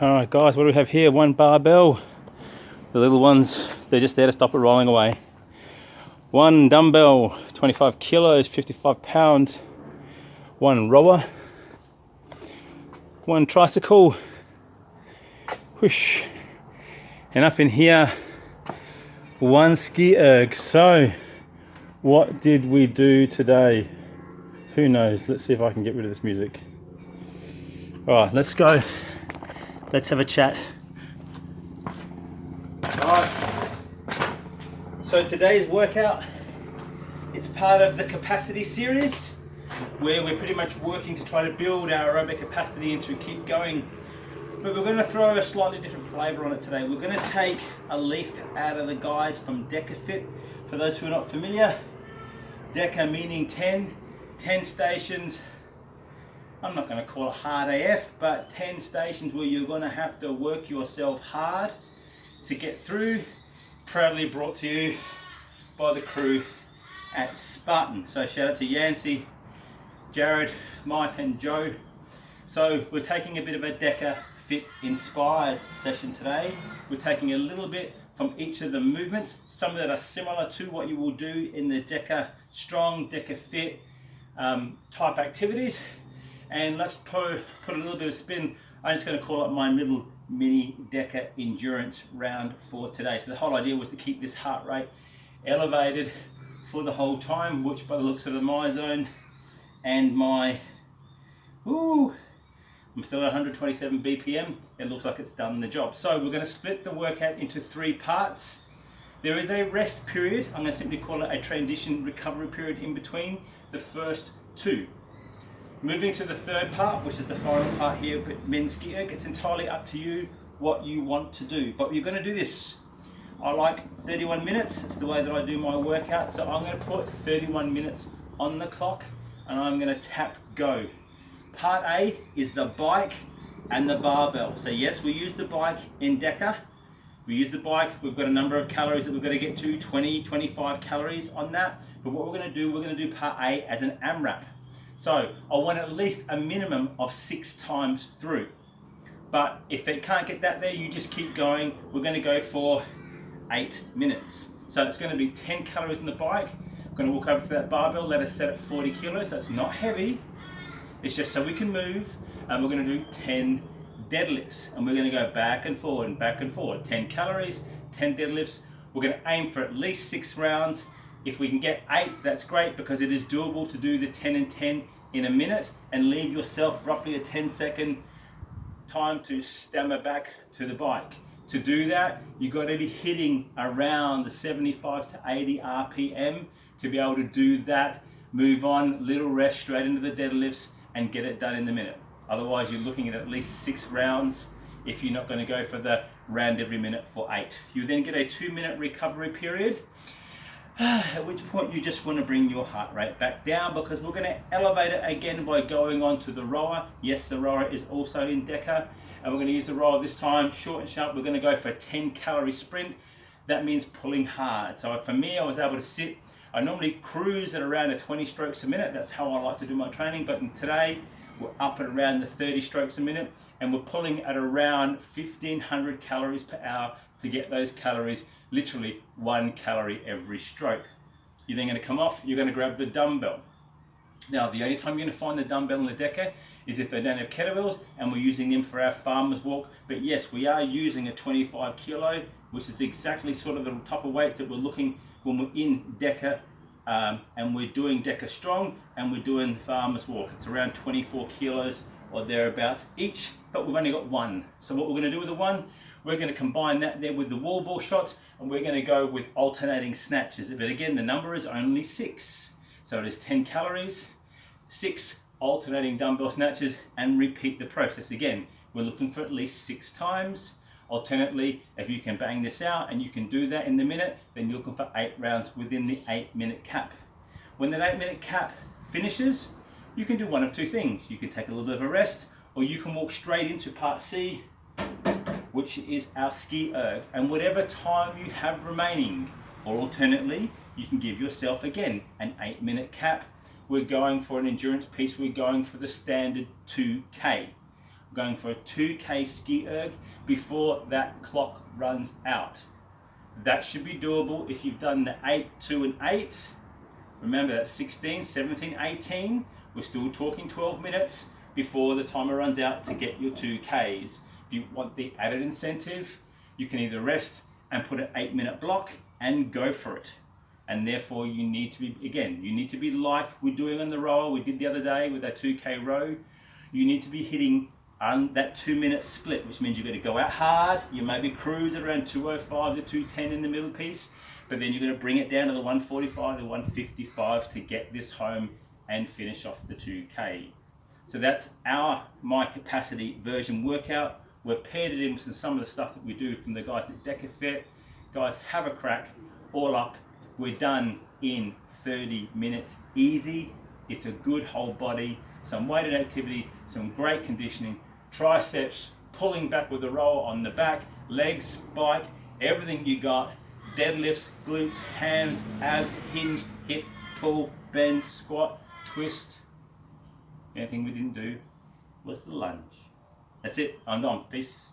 Alright guys, what do we have here? One barbell. The little ones, they're just there to stop it rolling away. One dumbbell, 25 kilos, 55 pounds. One rower. One tricycle. Whoosh. And up in here, one Ski Erg. So, what did we do today? Who knows? Let's see if I can get rid of this music. Alright, let's go. Let's have a chat. Alright. So today's workout, it's part of the capacity series where we're pretty much working to try to build our aerobic capacity and to keep going. But we're going to throw a slightly different flavour on it today. We're going to take a leaf out of the guys from Deka.Fit. For those who are not familiar, Deka meaning 10 stations. I'm not going to call it hard AF, but 10 stations where you're going to have to work yourself hard to get through. Proudly brought to you by the crew at Spartan. So shout out to Yancey, Jared, Mike and Joe. So we're taking a bit of a Deka.Fit inspired session today. We're taking a little bit from each of the movements, some that are similar to what you will do in the Deka Strong, Deka.Fit type activities. And let's put a little bit of spin. I'm just going to call it my little mini Deka endurance round for today. So the whole idea was to keep this heart rate elevated for the whole time, which by the looks of my zone and my, I'm still at 127 BPM. It looks like it's done the job. So we're going to split the workout into 3 parts. There is a rest period. I'm going to simply call it a transition recovery period in between the first 2. Moving to the third part, which is the final part here, but men's Ski Erg, it's entirely up to you what you want to do. But you're going to do this. I like 31 minutes. It's the way that I do my workout. So I'm going to put 31 minutes on the clock and I'm going to tap go. Part A is the bike and the barbell. So yes, we use the bike in Deka. We use the bike. We've got a number of calories that we've got to get to, 20, 25 calories on that. But what we're going to do part A as an AMRAP. So I want at least a minimum of 6 times through. But if it can't get that there, you just keep going. We're going to go for 8 minutes. So it's going to be 10 calories on the bike. I'm going to walk over to that barbell, let us set at 40 kilos. So it's not heavy. It's just so we can move. And we're going to do 10 deadlifts. And we're going to go back and forward and back and forward. 10 calories, 10 deadlifts. We're going to aim for at least 6 rounds. If we can get 8, that's great, because it is doable to do the 10 and 10 in a minute and leave yourself roughly a 10-second time to stammer back to the bike. To do that, you've got to be hitting around the 75 to 80 RPM to be able to do that. Move on, little rest, straight into the deadlifts and get it done in the minute. Otherwise, you're looking at least 6 rounds if you're not going to go for the round every minute for 8. You then get a 2-minute recovery period. At which point you just want to bring your heart rate back down, because we're going to elevate it again by going on to the rower. Yes, the rower is also in Deka, and we're going to use the rower this time short and sharp. We're going to go for a 10-calorie sprint. That means pulling hard. So for me, I was able to sit. I normally cruise at around 20 strokes a minute. That's how I like to do my training. But today we're up at around the 30 strokes a minute, and we're pulling at around 1,500 calories per hour to get those calories, literally 1 calorie every stroke. You're then going to come off, you're going to grab the dumbbell. Now, the only time you're going to find the dumbbell in the Deka is if they don't have kettlebells and we're using them for our farmer's walk. But yes, we are using a 25 kilo, which is exactly sort of the type of weights that we're looking when we're in Deka and we're doing Deka Strong and we're doing farmer's walk. It's around 24 kilos or thereabouts each, but we've only got 1. So what we're going to do with the 1, we're going to combine that there with the wall ball shots, and we're going to go with alternating snatches. But again, the number is only 6. So it is 10 calories, 6 alternating dumbbell snatches, and repeat the process. Again, we're looking for at least 6 times. Alternately, if you can bang this out and you can do that in the minute, then you're looking for 8 rounds within the 8-minute cap. When that 8-minute cap finishes, you can do one of 2 things. You can take a little bit of a rest, or you can walk straight into part C, which is our Ski Erg, and whatever time you have remaining. Or alternately, you can give yourself again an 8-minute cap. We're going for an endurance piece. We're going for the standard 2K. We're going for a 2K Ski Erg before that clock runs out. That should be doable if you've done the 8, 2 and 8. Remember that's 16, 17, 18. We're still talking 12 minutes before the timer runs out to get your 2Ks. If you want the added incentive, you can either rest and put an 8-minute block and go for it. And therefore you need to be, again, you need to be like we're doing on the row we did the other day with our 2K row. You need to be hitting that 2-minute split, which means you're going to go out hard. You maybe cruise around 205 to 210 in the middle piece, but then you're going to bring it down to the 145 to 155 to get this home and finish off the 2K. So that's my capacity version workout. We've paired it in with some of the stuff that we do from the guys at Deka.Endure. Guys, have a crack. All up, we're done in 30 minutes easy. It's a good whole body, some weighted activity, some great conditioning, triceps, pulling back with the row on the back, legs, bike, everything you got, deadlifts, glutes, hams, abs, hinge, hip, pull, bend, squat, twist. Anything we didn't do was the lunge. That's it, I'm done, peace.